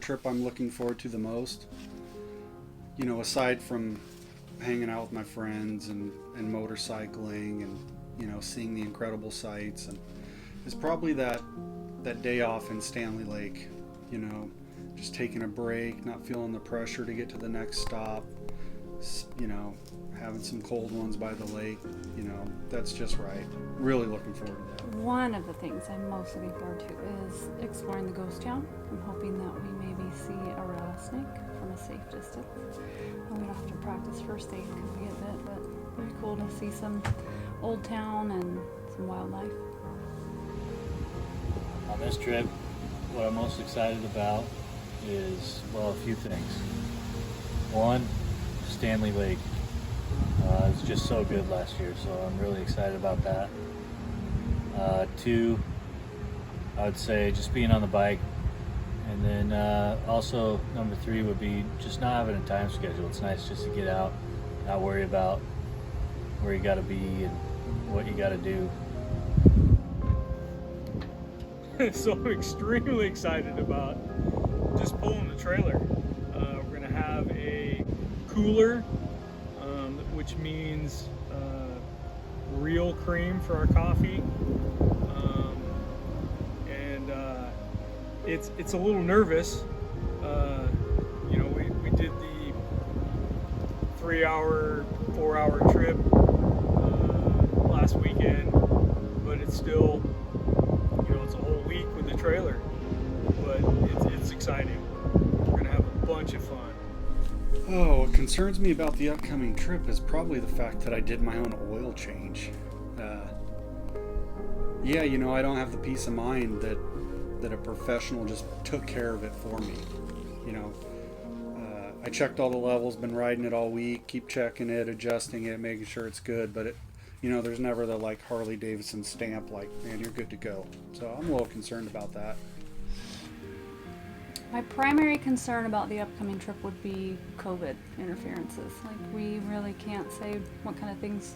trip I'm looking forward to the most. You know, aside from hanging out with my friends and motorcycling and, you know, seeing the incredible sights, and is probably that day off in Stanley Lake. You know, just taking a break, not feeling the pressure to get to the next stop. You know, having some cold ones by the lake. You know, that's just right. Really looking forward to that. One of the things I'm most looking forward to is exploring the ghost town. I'm hoping that we maybe see a rattlesnake from a safe distance. And we don't have to practice first aid because we get bit, but it'd be cool to see some old town and some wildlife. On this trip, what I'm most excited about is, well, a few things. One, Stanley Lake. It was just so good last year, so I'm really excited about that. Two, I would say just being on the bike. And then also number three would be just not having a time schedule. It's nice just to get out, not worry about where you got to be and what you got to do. So I'm extremely excited about just pulling the trailer. We're going to have a cooler, which means real cream for our coffee. And it's a little nervous. You know, we did the 3-hour, 4-hour trip last weekend, but it's still, you know, it's a whole week with the trailer, but it's exciting. We're gonna have a bunch of fun. Oh, what concerns me about the upcoming trip is probably the fact that I did my own oil change. Yeah, you know, I don't have the peace of mind that a professional just took care of it for me. You know, I checked all the levels, been riding it all week, keep checking it, adjusting it, making sure it's good, but you know, there's never the like Harley Davidson stamp like, man, you're good to go. So I'm a little concerned about that. My primary concern about the upcoming trip would be COVID interferences. Like, we really can't say what kind of things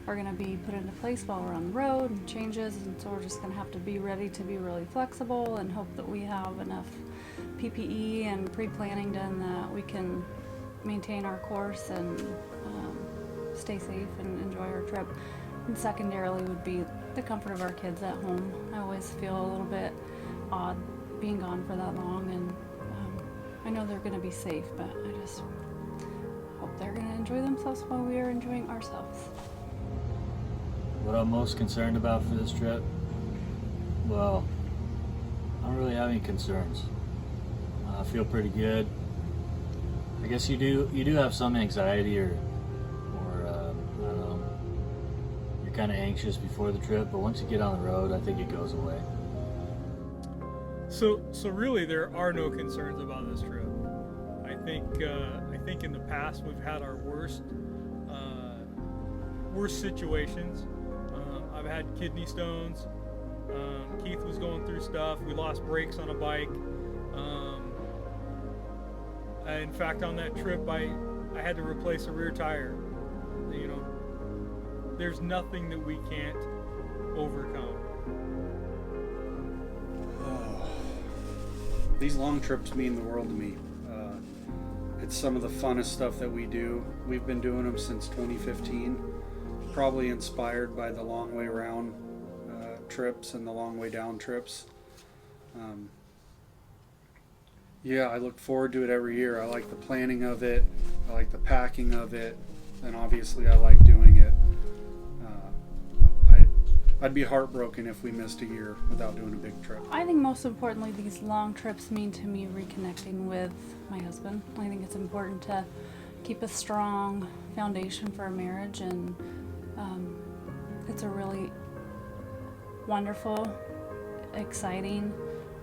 are going to be put into place while we're on the road and changes, and so we're just going to have to be ready to be really flexible and hope that we have enough PPE and pre-planning done that we can maintain our course and stay safe and enjoy our trip. And secondarily would be the comfort of our kids at home. I always feel a little bit odd being gone for that long, and I know they're going to be safe, but I just hope they're going to enjoy themselves while we are enjoying ourselves. What I'm most concerned about for this trip, well, I don't really have any concerns. I feel pretty good. I guess you do have some anxiety or I don't know, you're kind of anxious before the trip, but once you get on the road, I think it goes away. So really, there are no concerns about this trip. I think in the past we've had our worst situations. I've had kidney stones. Keith was going through stuff. We lost brakes on a bike. In fact, on that trip, I had to replace a rear tire. You know, there's nothing that we can't overcome. These long trips mean the world to me. It's some of the funnest stuff that we do. We've been doing them since 2015, probably inspired by the long way around trips and the long way down trips. Yeah, I look forward to it every year. I like the planning of it, I like the packing of it, and obviously I like doing it. I'd be heartbroken if we missed a year without doing a big trip. I think most importantly, these long trips mean to me reconnecting with my husband. I think it's important to keep a strong foundation for our marriage, and it's a really wonderful, exciting,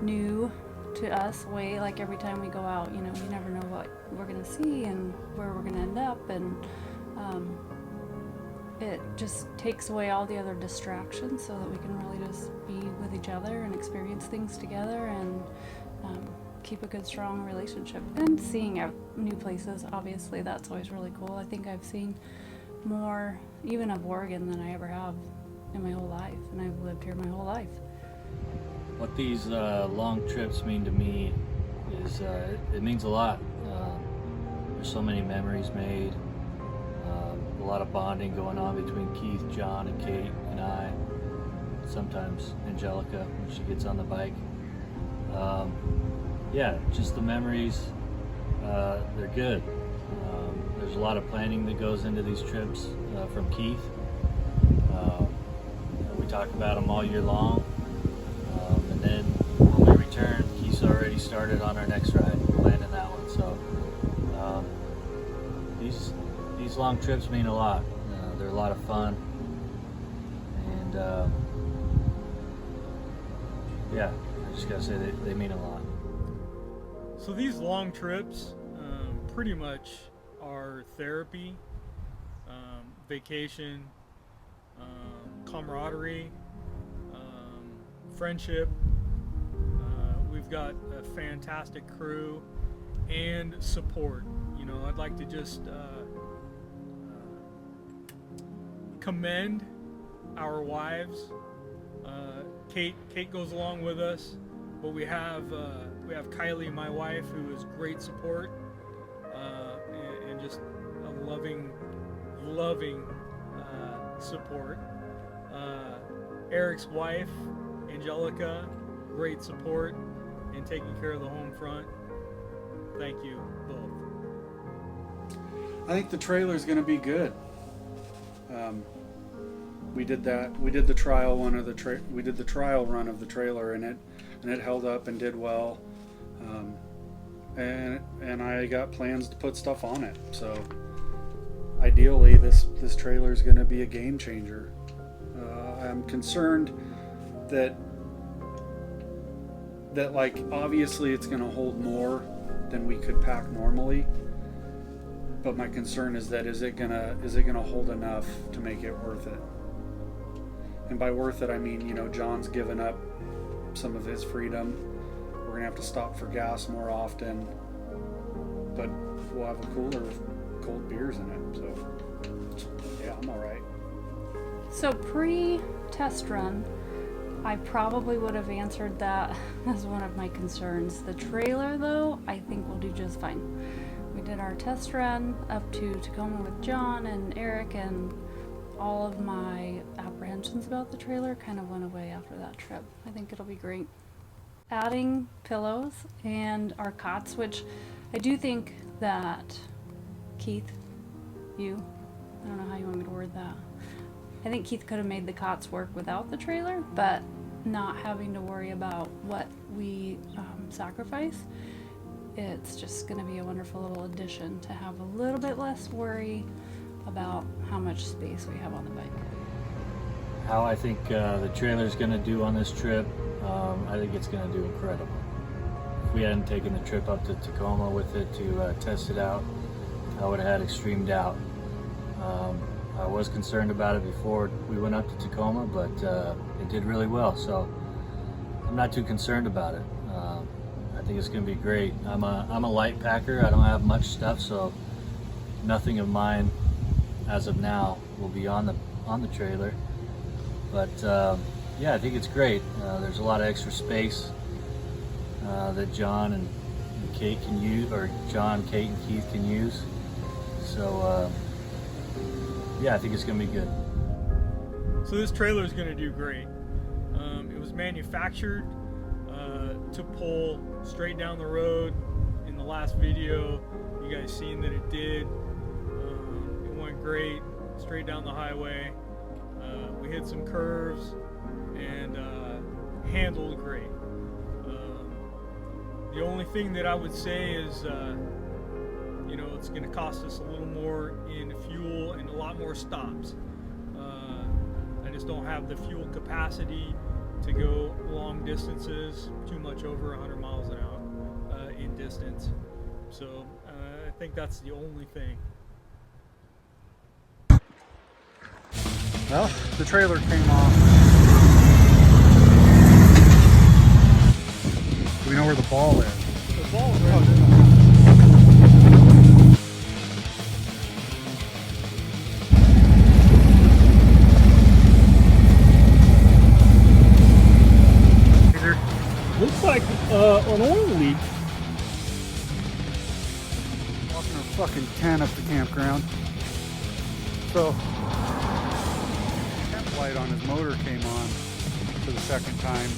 new to us way. Like, every time we go out, you know, you never know what we're going to see and where we're going to end up, and it just takes away all the other distractions so that we can really just be with each other and experience things together and keep a good, strong relationship. And seeing out new places, obviously, that's always really cool. I think I've seen more, even of Oregon, than I ever have in my whole life, and I've lived here my whole life. What these long trips mean to me is it means a lot. There's so many memories made, a lot of bonding going on between Keith, John, and Kate and I. Sometimes Angelica when she gets on the bike. Yeah, just the memories, they're good. There's a lot of planning that goes into these trips from Keith. We talk about them all year long. And then when we return, Keith's already started on our next ride, planning that one. So these long trips mean a lot. They're a lot of fun. And yeah, I just gotta say they mean a lot. So these long trips pretty much are therapy, vacation, camaraderie, friendship. We've got a fantastic crew and support. You know, I'd like to just commend our wives. Kate goes along with us, but we have Kylie, my wife, who is great support and just a loving support. Eric's wife, Angelica, great support and taking care of the home front. Thank you both. I think the trailer's going to be good. We did the trial run of the trailer, and it held up and did well. And I got plans to put stuff on it. So ideally, this trailer is going to be a game changer. I'm concerned that like obviously it's going to hold more than we could pack normally. But my concern is that is it gonna hold enough to make it worth it? And by worth it, I mean, you know, John's given up some of his freedom. We're gonna have to stop for gas more often, but we'll have a cooler with cold beers in it. So yeah, I'm all right. So pre-test run, I probably would have answered that as one of my concerns. The trailer, though, I think will do just fine. We did our test run up to Tacoma with John and Eric, and all of my apprehensions about the trailer kind of went away after that trip. I think it'll be great. Adding pillows and our cots, which I do think that Keith, I don't know how you want me to word that. I think Keith could have made the cots work without the trailer, but not having to worry about what we sacrifice. It's just going to be a wonderful little addition to have a little bit less worry about how much space we have on the bike. How I think the trailer's going to do on this trip, I think it's going to do incredible. If we hadn't taken the trip up to Tacoma with it to test it out, I would have had extreme doubt. I was concerned about it before we went up to Tacoma, but it did really well, so I'm not too concerned about it. I think it's going to be great. I'm a light packer. I don't have much stuff, so nothing of mine as of now will be on the trailer. But yeah, I think it's great. There's a lot of extra space that John and Kate can use, or John, Kate, and Keith can use. So yeah, I think it's going to be good. So this trailer is going to do great. It was manufactured to pull straight down the road. In the last video, you guys seen that it did. It went great, straight down the highway. We hit some curves and handled great. The only thing that I would say is, you know, it's going to cost us a little more in fuel and a lot more stops. I just don't have the fuel capacity to go long distances, too much over 100 miles an hour in distance. So I think that's the only thing. Well, the trailer came off. Do we know where the ball is? The ball is right there. Looks like an oil leak Walking our fucking tent up the campground. So, the temp light on his motor came on for the second time.